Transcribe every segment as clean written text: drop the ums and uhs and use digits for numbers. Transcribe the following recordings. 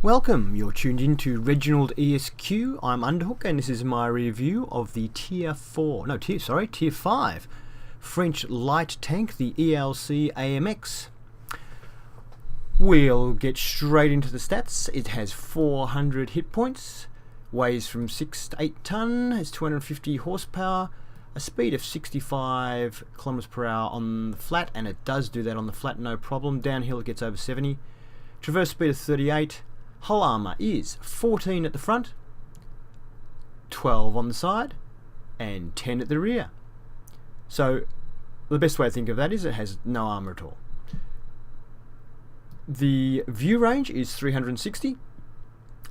Welcome, you're tuned in to ReginaldESQ. I'm Underhook and this is my review of the Tier 5 French light tank, the ELC AMX. We'll get straight into the stats. It has 400 hit points, weighs from 6 to 8 ton, has 250 horsepower, a speed of 65 kilometers per hour on the flat, and it does do that on the flat no problem. Downhill it gets over 70. Traverse speed of 38. Hull armour is 14 at the front, 12 on the side, and 10 at the rear. So the best way to think of that is it has no armour at all. The view range is 360,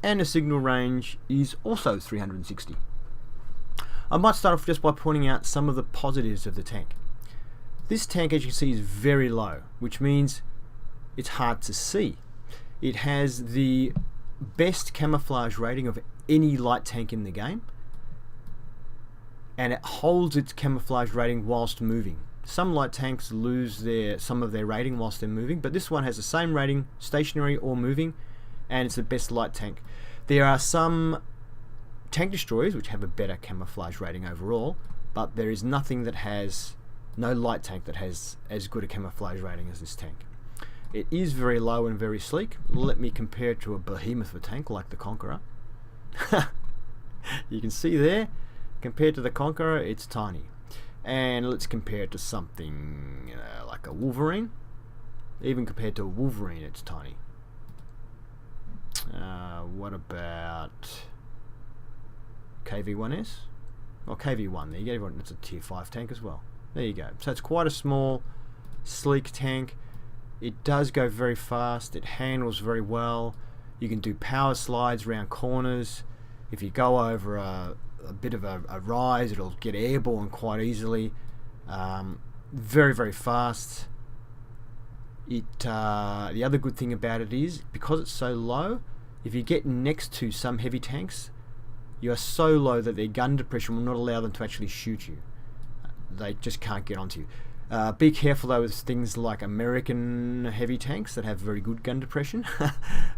and the signal range is also 360. I might start off just by pointing out some of the positives of the tank. This tank, as you can see, is very low, which means it's hard to see. It has the best camouflage rating of any light tank in the game, and it holds its camouflage rating whilst moving. Some light tanks lose some of their rating whilst they're moving, but this one has the same rating stationary or moving, and it's the best light tank. There are some tank destroyers which have a better camouflage rating overall, but there is no light tank that has as good a camouflage rating as this tank. It is very low and very sleek. Let me compare it to a behemoth of a tank like the Conqueror. You can see there, compared to the Conqueror, it's tiny. And let's compare it to something like a Wolverine. Even compared to a Wolverine, it's tiny. What about KV-1S? Or KV-1, there you go. It's a Tier 5 tank as well. There you go. So it's quite a small, sleek tank. It does go very fast, it handles very well. You can do power slides around corners. If you go over a bit of a rise, it'll get airborne quite easily. Very, very fast. The other good thing about it is, because it's so low, if you get next to some heavy tanks, you are so low that their gun depression will not allow them to actually shoot you. They just can't get onto you. Be careful though with things like American heavy tanks that have very good gun depression,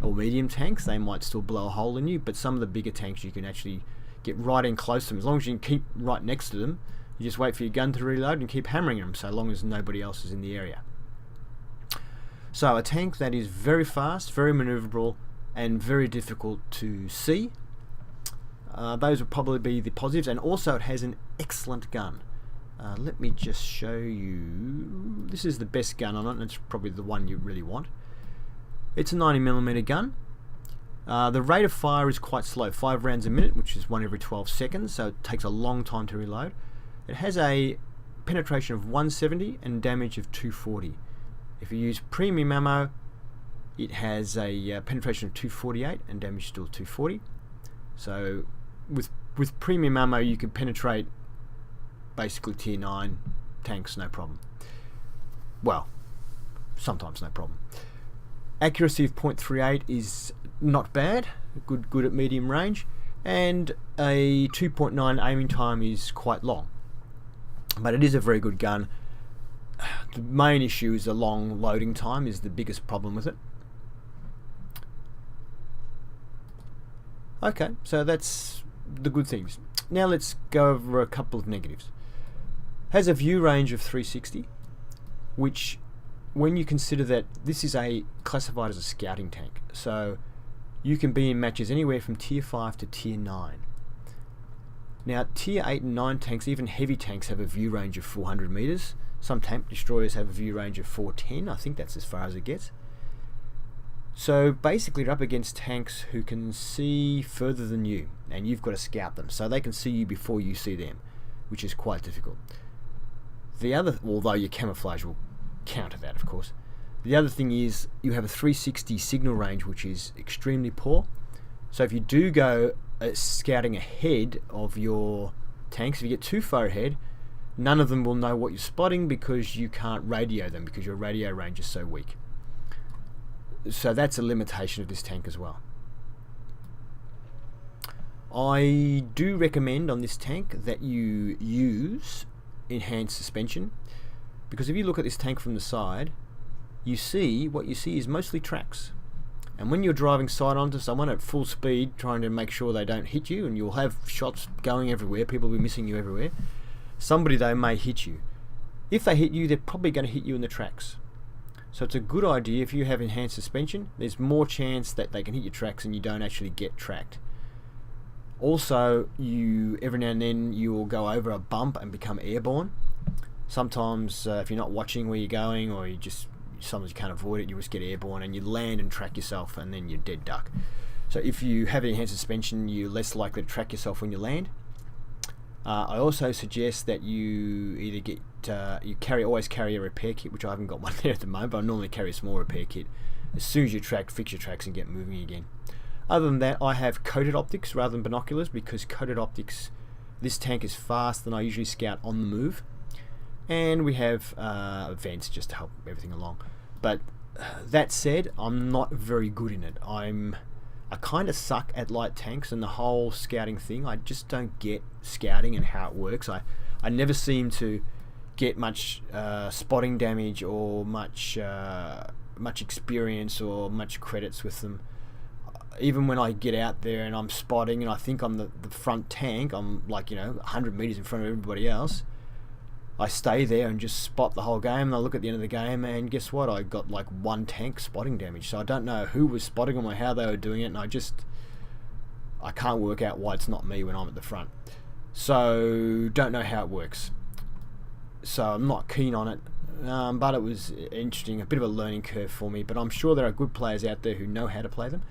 or medium tanks. They might still blow a hole in you, but some of the bigger tanks you can actually get right in close to them. As long as you can keep right next to them, you just wait for your gun to reload and keep hammering them, so long as nobody else is in the area. So a tank that is very fast, very manoeuvrable, and very difficult to see. Those would probably be the positives, and also it has an excellent gun. Let me just show you. This is the best gun on it, and it's probably the one you really want. It's a 90mm gun. The rate of fire is quite slow, 5 rounds a minute, which is 1 every 12 seconds, so it takes a long time to reload. It has a penetration of 170 and damage of 240. If you use premium ammo, it has a penetration of 248 and damage still 240. So with premium ammo you can penetrate basically Tier 9 tanks no problem. Well, sometimes no problem. Accuracy of 0.38 is not bad, good at medium range, and a 2.9 aiming time is quite long. But it is a very good gun. The main issue is the long loading time is the biggest problem with it. Okay, so that's the good things. Now let's go over a couple of negatives. Has a view range of 360, which, when you consider that this is classified as a scouting tank, so you can be in matches anywhere from Tier 5 to Tier 9. Now Tier 8 and 9 tanks, even heavy tanks, have a view range of 400 meters. Some tank destroyers have a view range of 410. I think that's as far as it gets. So basically you're up against tanks who can see further than you, and you've got to scout them, so they can see you before you see them, which is quite difficult. Although your camouflage will counter that, of course. The other thing is you have a 360 signal range, which is extremely poor. So if you do go scouting ahead of your tanks, if you get too far ahead, none of them will know what you're spotting because you can't radio them, because your radio range is so weak. So that's a limitation of this tank as well. I do recommend on this tank that you use enhanced suspension, because if you look at this tank from the side, what you see is mostly tracks. And when you're driving side onto someone at full speed, trying to make sure they don't hit you, and you'll have shots going everywhere, people will be missing you everywhere, somebody, though, may hit you. If they hit you, they're probably going to hit you in the tracks. So it's a good idea, if you have enhanced suspension, there's more chance that they can hit your tracks and you don't actually get tracked. Also, every now and then you will go over a bump and become airborne. Sometimes if you're not watching where you're going, or sometimes you can't avoid it, you just get airborne and you land and track yourself, and then you're dead duck. So if you have enhanced suspension, you're less likely to track yourself when you land. I also suggest that you either get always carry a repair kit, which I haven't got one there at the moment, but I normally carry a small repair kit. As soon as you fix your tracks and get moving again. Other than that, I have coated optics rather than binoculars, because coated optics, this tank is fast and I usually scout on the move. And we have vents just to help everything along. But that said, I'm not very good in it. I kind of suck at light tanks and the whole scouting thing. I just don't get scouting and how it works. I never seem to get much spotting damage or much experience or much credits with them. Even when I get out there and I'm spotting and I think I'm the front tank, I'm like 100 meters in front of everybody else, I stay there and just spot the whole game, and I look at the end of the game and guess what, I got like 1 tank spotting damage. So I don't know who was spotting them or how they were doing it, and I can't work out why it's not me when I'm at the front. So don't know how it works, so I'm not keen on it. But it was interesting, a bit of a learning curve for me, but I'm sure there are good players out there who know how to play them.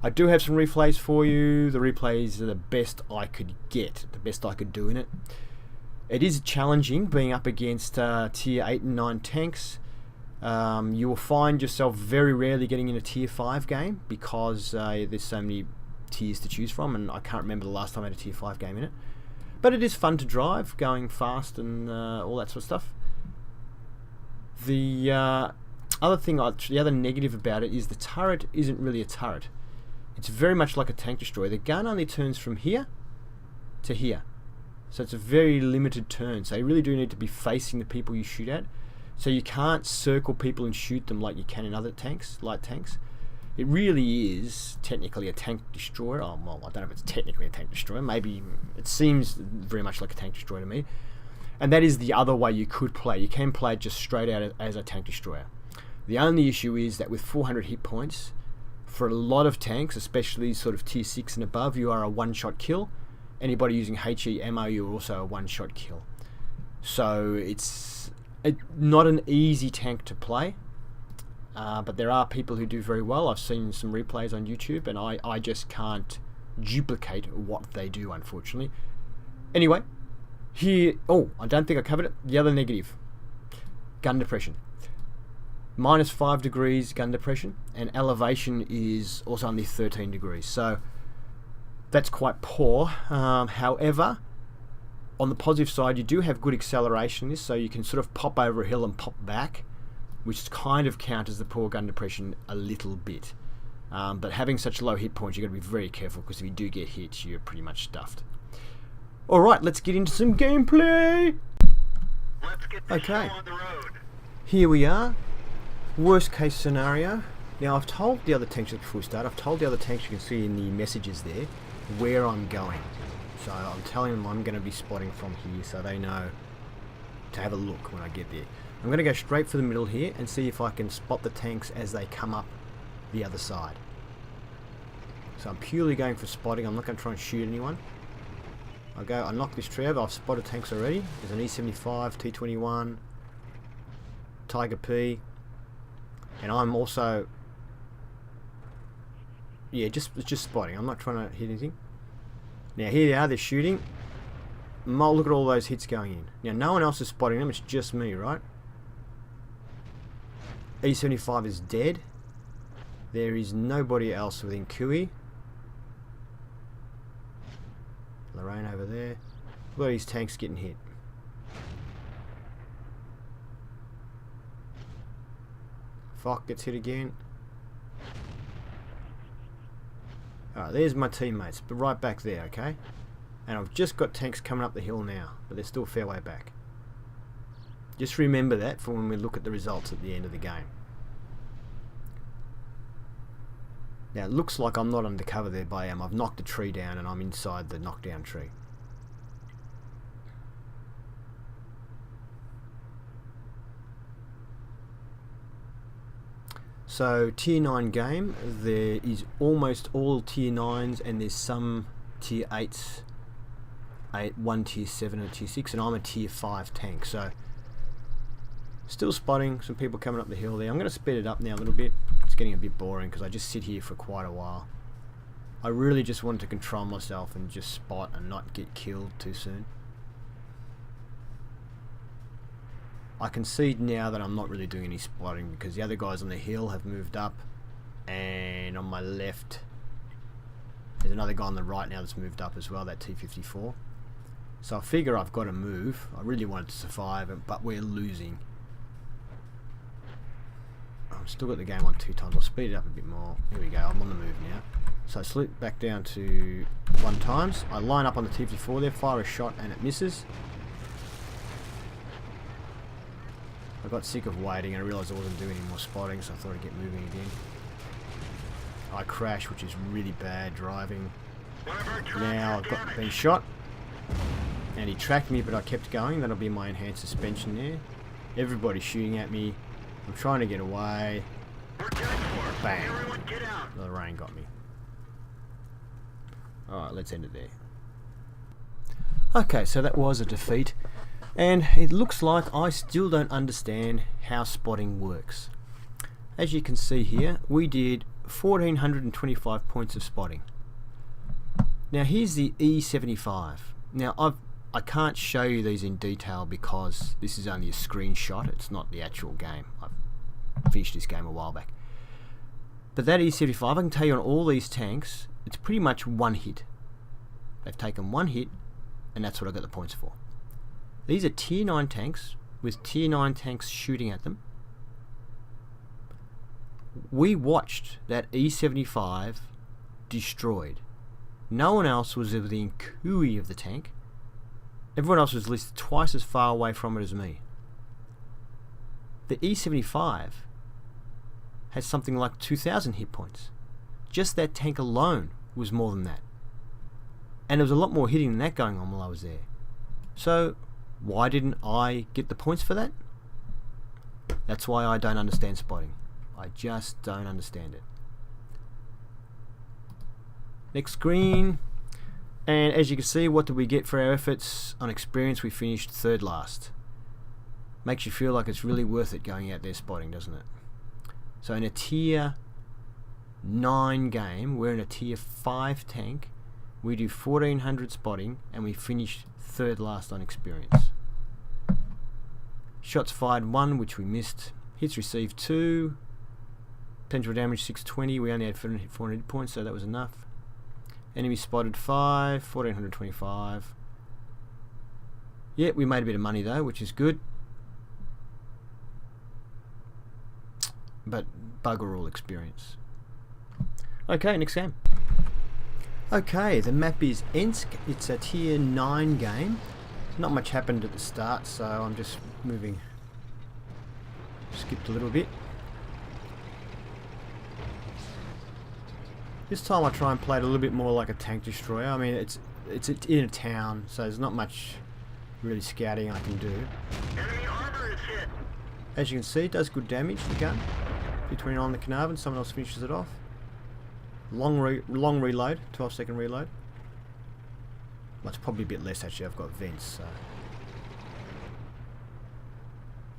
I do have some replays for you. The replays are the best I could get, the best I could do in it. It is challenging being up against tier 8 and 9 tanks. You will find yourself very rarely getting in a tier 5 game, because there's so many tiers to choose from, and I can't remember the last time I had a tier 5 game in it. But it is fun to drive, going fast and all that sort of stuff. The other negative about it is the turret isn't really a turret. It's very much like a tank destroyer. The gun only turns from here to here. So it's a very limited turn. So you really do need to be facing the people you shoot at. So you can't circle people and shoot them like you can in other tanks, light tanks. It really is technically a tank destroyer. Oh, well, I don't know if it's technically a tank destroyer. Maybe it seems very much like a tank destroyer to me. And that is the other way you could play. You can play it just straight out as a tank destroyer. The only issue is that with 400 hit points, for a lot of tanks, especially sort of tier 6 and above, you are a one-shot kill. Anybody using HE ammo, you're also a one-shot kill. So it's not an easy tank to play, but there are people who do very well. I've seen some replays on YouTube, and I just can't duplicate what they do, unfortunately. Anyway, here... Oh, I don't think I covered it. The other negative. Gun depression. -5 degrees gun depression, and elevation is also only 13 degrees. So that's quite poor. However, on the positive side, you do have good acceleration in this, so you can sort of pop over a hill and pop back, which kind of counters the poor gun depression a little bit. But having such low hit points, you've got to be very careful, because if you do get hit, you're pretty much stuffed. Alright, let's get into some gameplay! Okay, here we are. Worst case scenario. Now, I've told the other tanks before we start, I've told the other tanks, you can see in the messages there, where I'm going. So I'm telling them I'm going to be spotting from here, so they know to have a look when I get there. I'm going to go straight for the middle here and see if I can spot the tanks as they come up the other side. So I'm purely going for spotting. I'm not going to try and shoot anyone. I knock this tree over. I've spotted tanks already. There's an E75, T21, Tiger P, and I'm also, yeah, just spotting. I'm not trying to hit anything. Now here they are, they're shooting. Look at all those hits going in. Now no one else is spotting them, it's just me, right? E75 is dead. There is nobody else within QE. Lorraine over there. Look at these tanks getting hit. Fuck, gets hit again. Alright, there's my teammates, but right back there, okay? And I've just got tanks coming up the hill now, but they're still a fair way back. Just remember that for when we look at the results at the end of the game. Now it looks like I'm not undercover there, but I am. I've knocked a tree down and I'm inside the knockdown tree. So tier 9 game, there is almost all tier 9s and there's some tier 8s, one tier 7 and tier 6, and I'm a tier 5 tank. So still spotting some people coming up the hill there. I'm going to speed it up now a little bit. It's getting a bit boring because I just sit here for quite a while. I really just wanted to control myself and just spot and not get killed too soon. I concede now that I'm not really doing any spotting because the other guys on the hill have moved up, and on my left there's another guy on the right now that's moved up as well, that T54. So I figure I've got to move. I really wanted to survive, but we're losing. I've still got the game on 2 times. I'll speed it up a bit more. Here we go, I'm on the move now. So I slip back down to 1 times. I line up on the T54 there, fire a shot and it misses. I got sick of waiting and I realised I wasn't doing any more spotting, so I thought I'd get moving again. I crash, which is really bad driving. Now I've got been shot and he tracked me, but I kept going. That'll be my enhanced suspension there. Everybody's shooting at me. I'm trying to get away. Bang. The rain got me. Alright, let's end it there. Okay, so that was a defeat. And it looks like I still don't understand how spotting works. As you can see here, we did 1425 points of spotting. Now here's the E75. Now I can't show you these in detail because this is only a screenshot, it's not the actual game. I've finished this game a while back. But that E75, I can tell you on all these tanks, it's pretty much one hit. They've taken one hit and that's what I got the points for. These are tier 9 tanks with tier 9 tanks shooting at them. We watched that E75 destroyed. No one else was within cooey of the tank. Everyone else was at least twice as far away from it as me. The E75 has something like 2,000 hit points. Just that tank alone was more than that. And there was a lot more hitting than that going on while I was there. So why didn't I get the points for that? That's why I don't understand spotting. I just don't understand it. Next screen. And as you can see, what did we get for our efforts? On experience, we finished 3rd last. Makes you feel like it's really worth it going out there spotting, doesn't it? So in a tier 9 game, we're in a tier 5 tank. We do 1400 spotting and we finish 3rd last on experience. Shots fired 1, which we missed. Hits received 2. Potential damage 620. We only had 400 points, so that was enough. Enemy spotted 5, 1425. Yeah, we made a bit of money though, which is good. But bugger all experience. Okay, next game. Okay, the map is ELC. It's a tier 9 game. Not much happened at the start, so I'm just moving. Skipped a little bit. This time I try and play it a little bit more like a tank destroyer. I mean, it's in a town, so there's not much really scouting I can do. Enemy armor is hit. As you can see, it does good damage, the gun. Between on the Carnarvon, someone else finishes it off. Long reload, 12-second reload. Well, it's probably a bit less actually, I've got vents, so.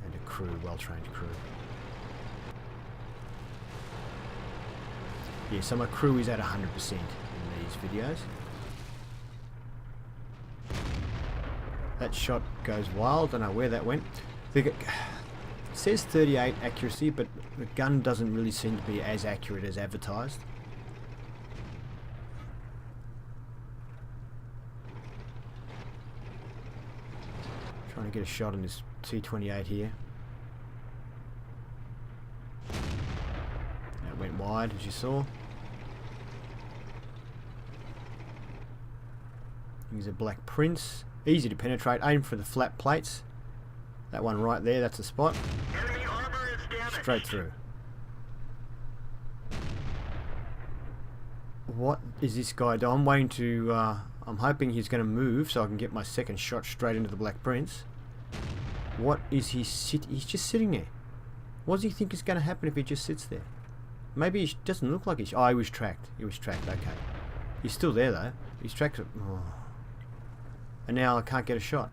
And a crew, well-trained crew. Yeah, so my crew is at 100% in these videos. That shot goes wild, don't know where that went. It says 38 accuracy, but the gun doesn't really seem to be as accurate as advertised. Trying to get a shot on this T28 here. That went wide, as you saw. He's a Black Prince. Easy to penetrate. Aim for the flat plates. That one right there, that's the spot. Enemy armor is damaged. Straight through. What is this guy doing? I'm waiting to... I'm hoping he's going to move so I can get my second shot straight into the Black Prince. What is he He's just sitting there. What does he think is going to happen if he just sits there? Maybe he doesn't look like he's... Oh, he was tracked. He was tracked, okay. He's still there, though. He's tracked... Oh. And now I can't get a shot.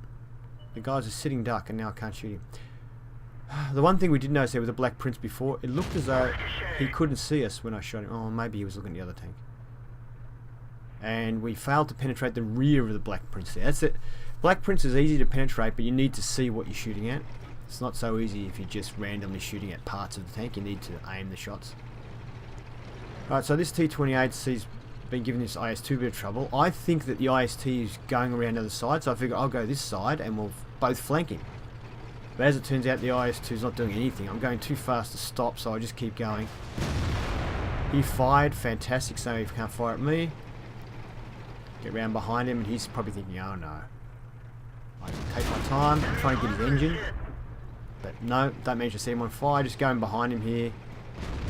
The guy's a sitting duck, and now I can't shoot him. The one thing we did notice there with the Black Prince before, it looked as though he couldn't see us when I shot him. Oh, maybe he was looking at the other tank. And we failed to penetrate the rear of the Black Prince there. That's it. Black Prince is easy to penetrate, but you need to see what you're shooting at. It's not so easy if you're just randomly shooting at parts of the tank. You need to aim the shots. Alright, so this T-28C's been giving this IS-2 a bit of trouble. I think that the IS-T is going around the other side, so I figure I'll go this side and we'll both flank him. But as it turns out, the IS-2 is not doing anything. I'm going too fast to stop, so I just keep going. He fired, fantastic, so he can't fire at me. Get round behind him, and he's probably thinking, oh no. I can take my time, I'm trying to get his engine. But no, don't manage to see him on fire, just going behind him here.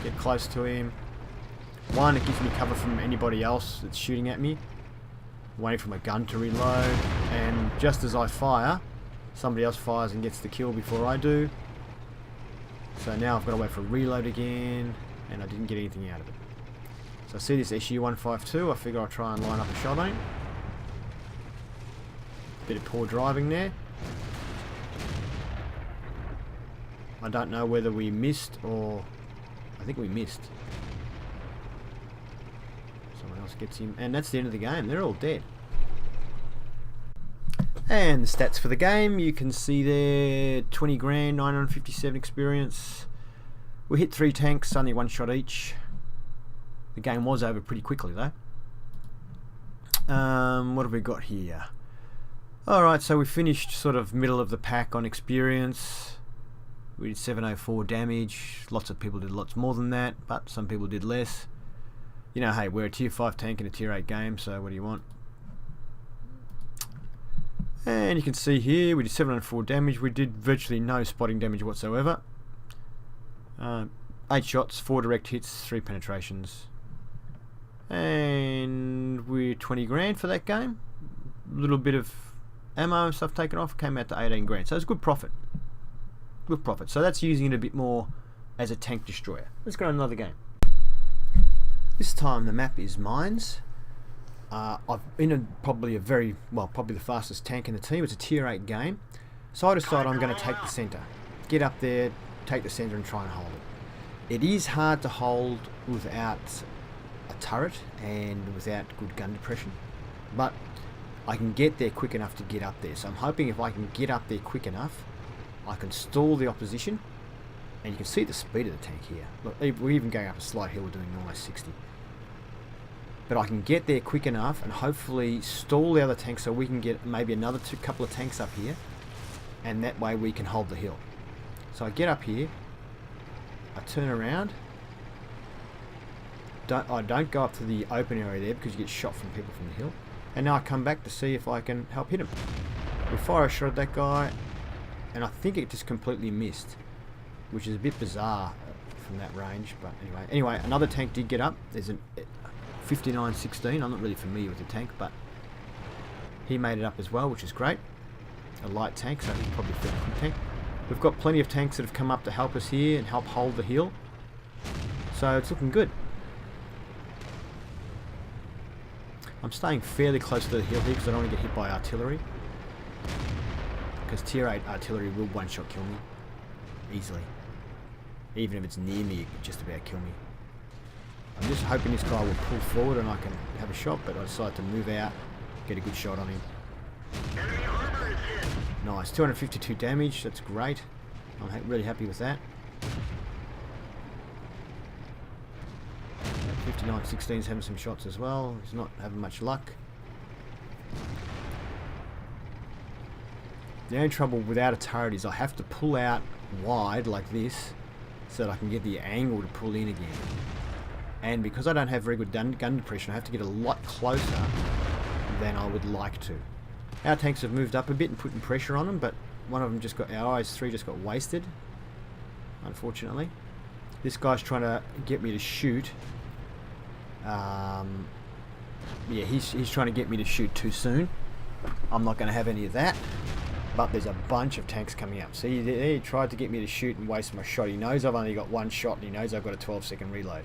Get close to him. One, it gives me cover from anybody else that's shooting at me. Waiting for my gun to reload, and just as I fire, somebody else fires and gets the kill before I do. So now I've got to wait for a reload again, and I didn't get anything out of it. So I see this SU-152, I figure I'll try and line up a shot on him. Bit of poor driving there. I don't know whether we missed or... I think we missed. Someone else gets him, and that's the end of the game. They're all dead. And the stats for the game, you can see there, 20 grand, 957 experience. We hit 3 tanks, only 1 shot each. The game was over pretty quickly though. What have we got here? Alright, so we finished sort of middle of the pack on experience. We did 704 damage. Lots of people did lots more than that, but some people did less. You know, hey, we're a tier 5 tank in a tier 8 game, so what do you want? And you can see here, we did 704 damage. We did virtually no spotting damage whatsoever. 8 shots, 4 direct hits, 3 penetrations. And we're 20 grand for that game. A little bit of ammo and stuff taken off, came out to 18 grand. So it's good profit. Good profit. So that's using it a bit more as a tank destroyer. Let's go to another game. This time the map is mines. I've been probably the fastest tank in the team. It's a tier 8 game. So I decide I'm going to take the centre. Get up there, take the centre and try and hold it. It is hard to hold without a turret and without good gun depression. But I can get there quick enough to get up there. So I'm hoping if I can get up there quick enough, I can stall the opposition. And you can see the speed of the tank here. Look, we're even going up a slight hill, we're doing almost 60. But I can get there quick enough and hopefully stall the other tanks so we can get maybe another couple of tanks up here. And that way we can hold the hill. So I get up here. I turn around. I don't go up to the open area there because you get shot from people from the hill. And now I come back to see if I can help hit him. We fire a shot at that guy. And I think it just completely missed. Which is a bit bizarre from that range. But anyway, another tank did get up. There's a 5916. I'm not really familiar with the tank, but he made it up as well, which is great. A light tank, so he's probably a fairly quick tank. We've got plenty of tanks that have come up to help us here and help hold the hill. So it's looking good. I'm staying fairly close to the hill here because I don't want to get hit by artillery. Because tier 8 artillery will one-shot kill me. Easily. Even if it's near me, it could just about kill me. I'm just hoping this guy will pull forward and I can have a shot, but I decided to move out, get a good shot on him. Nice, 252 damage, that's great. I'm really happy with that. 5916's having some shots as well, he's not having much luck. The only trouble without a turret is I have to pull out wide like this so that I can get the angle to pull in again. And because I don't have very good gun depression, I have to get a lot closer than I would like to. Our tanks have moved up a bit and putting pressure on them, but one of them just got, our IS-3 just got wasted, unfortunately. This guy's trying to get me to shoot Yeah, he's trying to get me to shoot too soon. I'm not going to have any of that. But there's a bunch of tanks coming up. See, he tried to get me to shoot and waste my shot. He knows I've only got one shot, and he knows I've got a 12-second reload.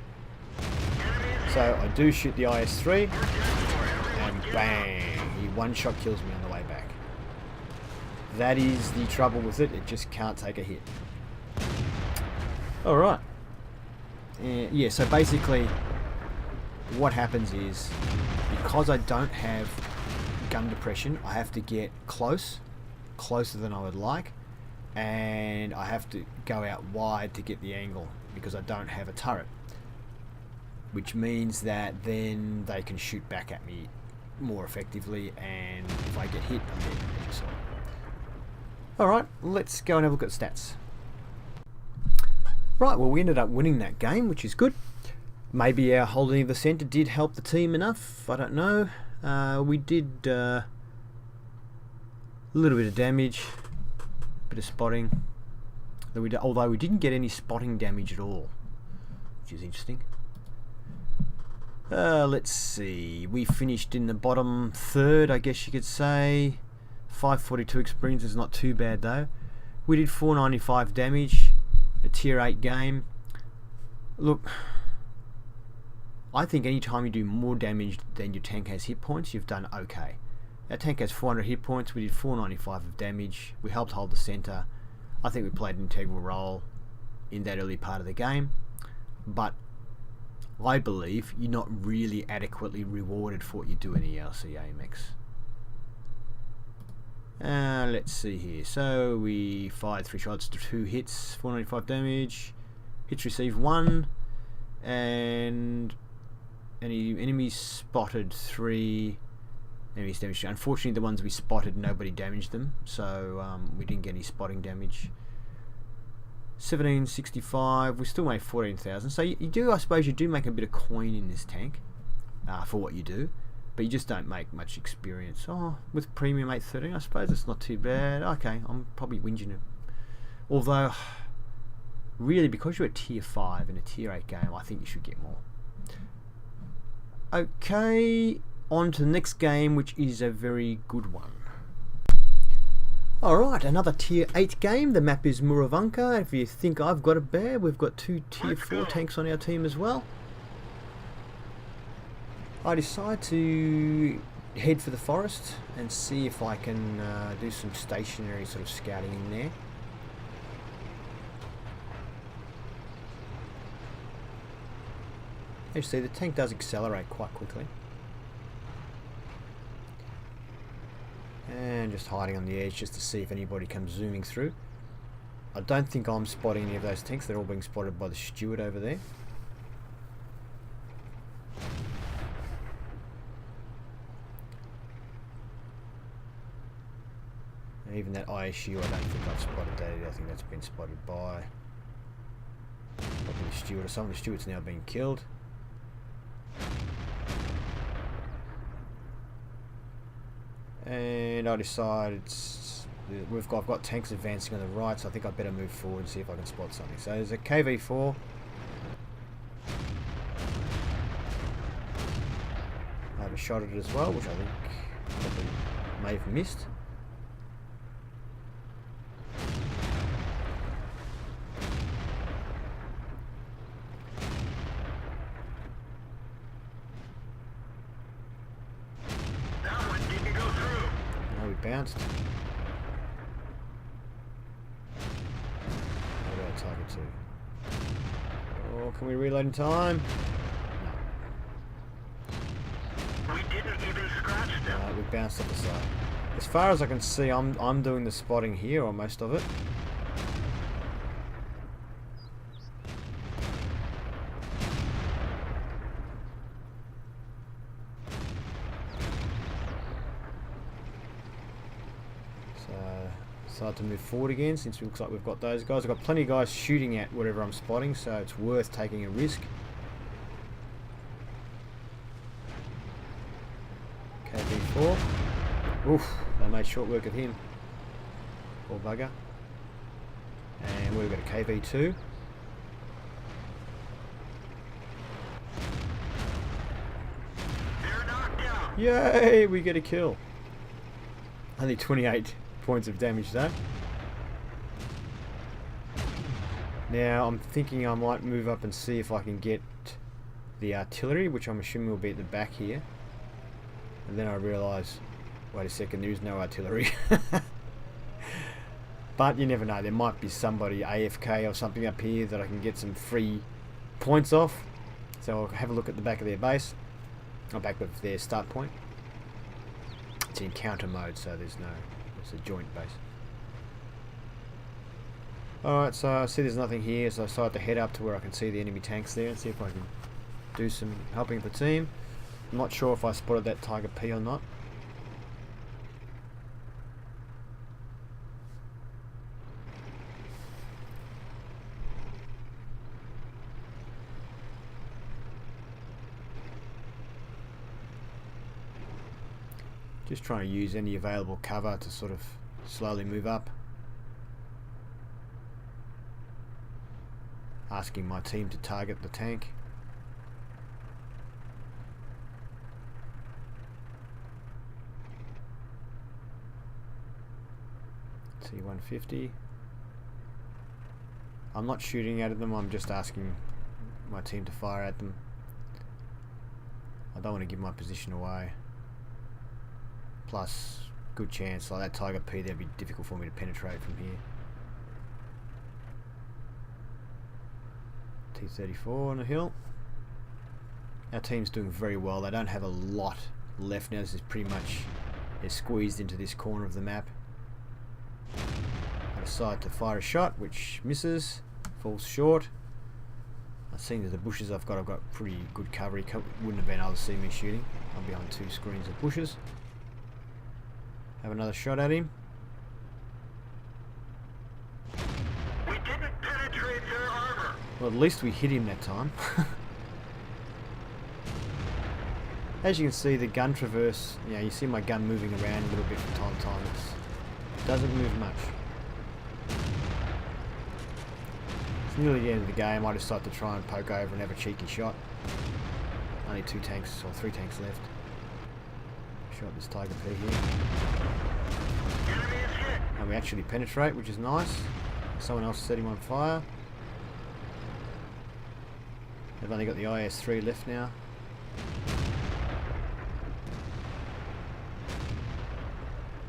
So I do shoot the IS-3, and bang! He one-shot kills me on the way back. That is the trouble with it. It just can't take a hit. Alright. Yeah, so basically, what happens is, because I don't have gun depression, I have to get closer than I would like, and I have to go out wide to get the angle because I don't have a turret, which means that then they can shoot back at me more effectively, and if I get hit, I'm dead, as you saw. Alright, let's go and have a look at stats. Right, well, we ended up winning that game, which is good. Maybe our holding of the centre did help the team enough, I don't know. We did a little bit of damage, bit of spotting, although we didn't get any spotting damage at all, which is interesting. Let's see, we finished in the bottom third, I guess you could say. 542 experience is not too bad though. We did 495 damage, a tier 8 game. Look, I think anytime you do more damage than your tank has hit points, you've done okay. Our tank has 400 hit points, we did 495 of damage, we helped hold the centre. I think we played an integral role in that early part of the game, but I believe you're not really adequately rewarded for what you do in ELC AMX. Let's see here, so we fired 3 shots to 2 hits, 495 damage, hits received 1, and any enemies spotted 3 enemies damaged. Unfortunately, the ones we spotted, nobody damaged them, so we didn't get any spotting damage. 1765, we still made 14,000. So you do, I suppose, you do make a bit of coin in this tank for what you do, but you just don't make much experience. Oh, with premium 813, I suppose it's not too bad. Okay, I'm probably whinging it. Although, really, because you're a tier 5 in a tier 8 game, I think you should get more. Okay, on to the next game, which is a very good one. Alright, another tier 8 game. The map is Muravanka. If you think I've got it bad, we've got 2 tier 4 tanks on our team as well. I decide to head for the forest and see if I can do some stationary sort of scouting in there. As you see, the tank does accelerate quite quickly. And just hiding on the edge just to see if anybody comes zooming through. I don't think I'm spotting any of those tanks. They're all being spotted by the steward over there. And even that ISU, I don't think I've spotted that either. I think that's been spotted by probably the steward, or some of the stewards now being killed. And I decide I've got tanks advancing on the right, so I think I better move forward and see if I can spot something. So there's a KV4. I have a shot at it as well, which I think probably may have missed. Bounced. What about target 2? Oh, can we reload in time? We didn't even scratch them. No, we bounced up the side. As far as I can see, I'm doing the spotting here, or most of it. Decide to move forward again, since it looks like we've got those guys. I've got plenty of guys shooting at whatever I'm spotting, so it's worth taking a risk. KV4. Oof, they made short work of him. Poor bugger. And we've got a KV2. They're knocked Yay, we get a kill. Only 28 points of damage though. Now I'm thinking I might move up and see if I can get the artillery, which I'm assuming will be at the back here. And then I realise, wait a second, there is no artillery. But you never know, there might be somebody AFK or something up here that I can get some free points off. So I'll have a look at the back of their base, or back of their start point. It's encounter mode, so it's a joint base. Alright, so I see there's nothing here, so I decided to head up to where I can see the enemy tanks there and see if I can do some helping the team. I'm not sure if I spotted that Tiger P or not. Just trying to use any available cover to sort of slowly move up. Asking my team to target the tank. T150. I'm not shooting at them, I'm just asking my team to fire at them. I don't want to give my position away. Plus, good chance, like that Tiger P, that'd be difficult for me to penetrate from here. T-34 on the hill. Our team's doing very well. They don't have a lot left now. This is pretty much, they're squeezed into this corner of the map. I decide to fire a shot, which misses, falls short. I've seen that the bushes I've got pretty good cover. He wouldn't have been able to see me shooting. I'm behind 2 screens of bushes. Have another shot at him. We didn't penetrate their armor. Well, at least we hit him that time. As you can see, the gun traverse, you see my gun moving around a little bit from time to time. It doesn't move much. It's nearly the end of the game. I decide to try and poke over and have a cheeky shot. Only 2 tanks or 3 tanks left. Shot this Tiger P here. And we actually penetrate, which is nice. Someone else set him on fire. They've only got the IS-3 left now.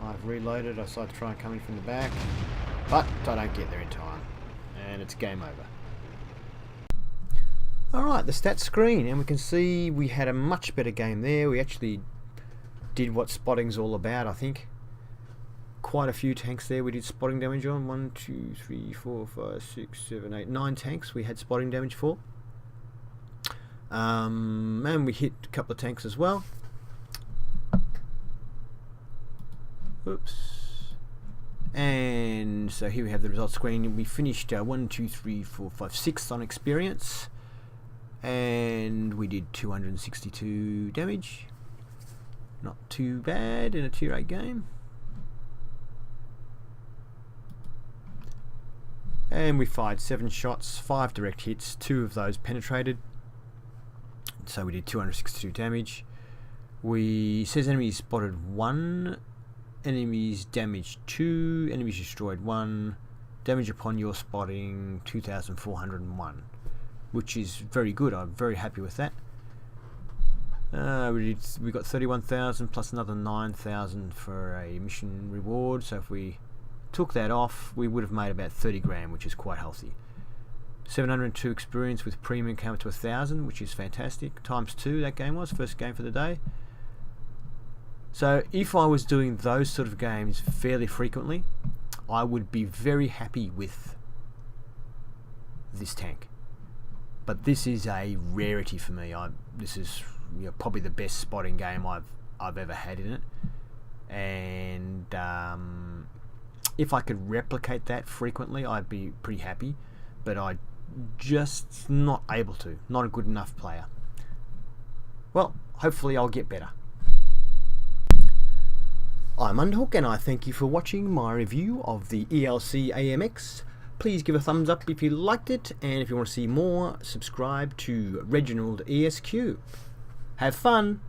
I've reloaded. I decided to try and come in from the back, but I don't get there in time, and it's game over. Alright, the stats screen, and we can see we had a much better game there. We actually did what spotting's all about, I think. Quite a few tanks there we did spotting damage on. 1, 2, 3, 4, 5, 6, 7, 8, 9 tanks we had spotting damage for. And we hit a couple of tanks as well. Oops. And so here we have the results screen. We finished 1, 2, 3, 4, 5, 6th on experience. And we did 262 damage. Not too bad in a tier 8 game. And we fired 7 shots, 5 direct hits, 2 of those penetrated. So we did 262 damage. We says enemies spotted 1, enemies damaged 2, enemies destroyed 1, damage upon your spotting 2,401, which is very good. I'm very happy with that. We got 31,000 plus another 9,000 for a mission reward. So if we took that off, we would have made about 30 grand, which is quite healthy. 702 experience with premium came up to 1,000, which is fantastic. Times 2 that game was, first game for the day. So if I was doing those sort of games fairly frequently, I would be very happy with this tank. But this is a rarity for me. This is probably the best spotting game I've ever had in it. And if I could replicate that frequently, I'd be pretty happy. But I just not able to. Not a good enough player. Well, hopefully I'll get better. I'm Underhook, and I thank you for watching my review of the ELC AMX. Please give a thumbs up if you liked it, and if you want to see more, subscribe to ReginaldESQ. Have fun!